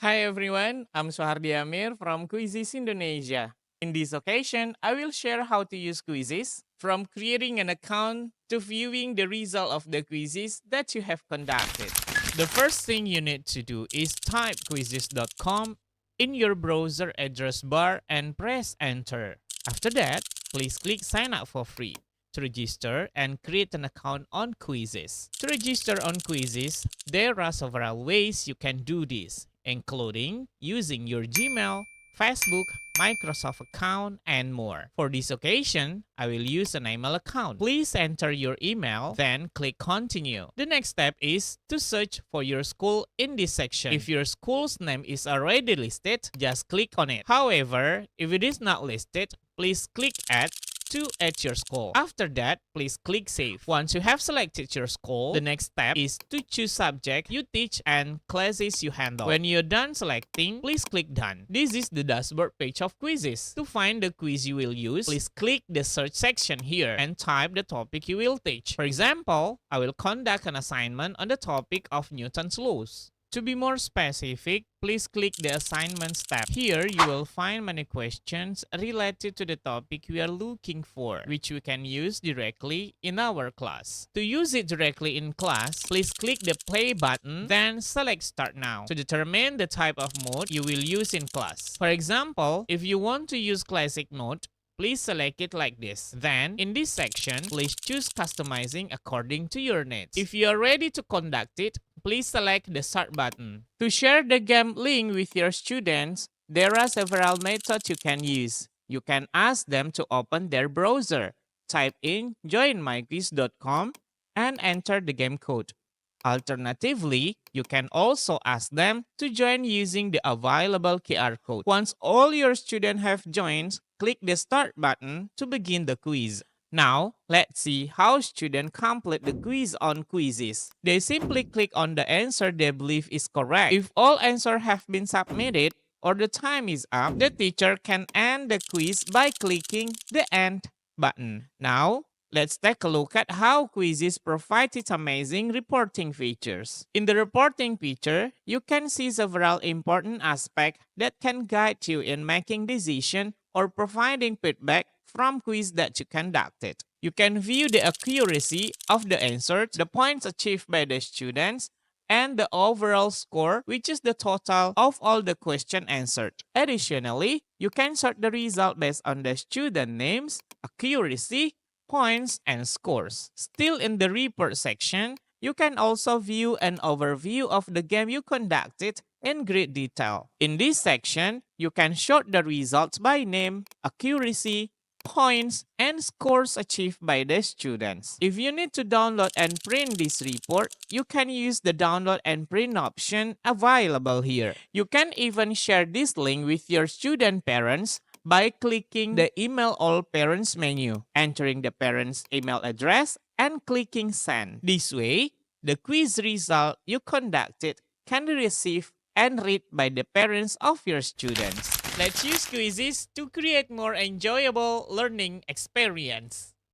Hi everyone, I'm Suhardi Amir from Quizzes Indonesia. In this occasion, I will share how to use quizzes from creating an account to viewing the result of the quizzes that you have conducted. The first thing you need to do is type quizzes.com in your browser address bar and press enter. After that, please click sign up for free to register and create an account on Quizzes. To register on Quizzes, there are several ways you can do this, including using your Gmail, Facebook, Microsoft account, and more. For this occasion, I will use an email account. Please enter your email, then click continue. The next step is to search for your school in this section. If your school's name is already listed, just click on it. However, if it is not listed, please click add to add your school. After that, please click save. Once you have selected your school, the next step is to choose subject you teach and classes you handle. When you're done selecting, please click done. This is the dashboard page of Quizzes. To find the quiz you will use, please click the search section here and type the topic you will teach. For example, I will conduct an assignment on the topic of Newton's laws. To be more specific, please click the Assignments tab. Here, you will find many questions related to the topic we are looking for, which we can use directly in our class. To use it directly in class, please click the Play button, then select Start Now to determine the type of mode you will use in class. For example, if you want to use Classic mode, please select it like this. Then, in this section, please choose Customizing according to your needs. If you are ready to conduct it, please select the Start button. To share the game link with your students, there are several methods you can use. You can ask them to open their browser, type in joinmyquiz.com, and enter the game code. Alternatively, you can also ask them to join using the available QR code. Once all your students have joined, click the Start button to begin the quiz. Now, let's see how students complete the quiz on Quizzes. They simply click on the answer they believe is correct. If all answers have been submitted or the time is up, the teacher can end the quiz by clicking the End button. Now, let's take a look at how Quizzes provide its amazing reporting features. In the reporting feature, you can see several important aspects that can guide you in making decisions or providing feedback from quiz that you conducted. You can view the accuracy of the answers, the points achieved by the students, and the overall score, which is the total of all the questions answered. Additionally, you can sort the result based on the student names, accuracy, points, and scores. Still in the report section, you can also view an overview of the game you conducted in great detail. In this section, you can sort the results by name, accuracy, points, and scores achieved by the students. If you need to download and print this report, you can use the download and print option available here. You can even share this link with your student parents by clicking the Email All Parents menu, entering the parent's email address, and clicking Send. This way, the quiz result you conducted can be received and read by the parents of your students. Let's use Quizzes to create more enjoyable learning experience.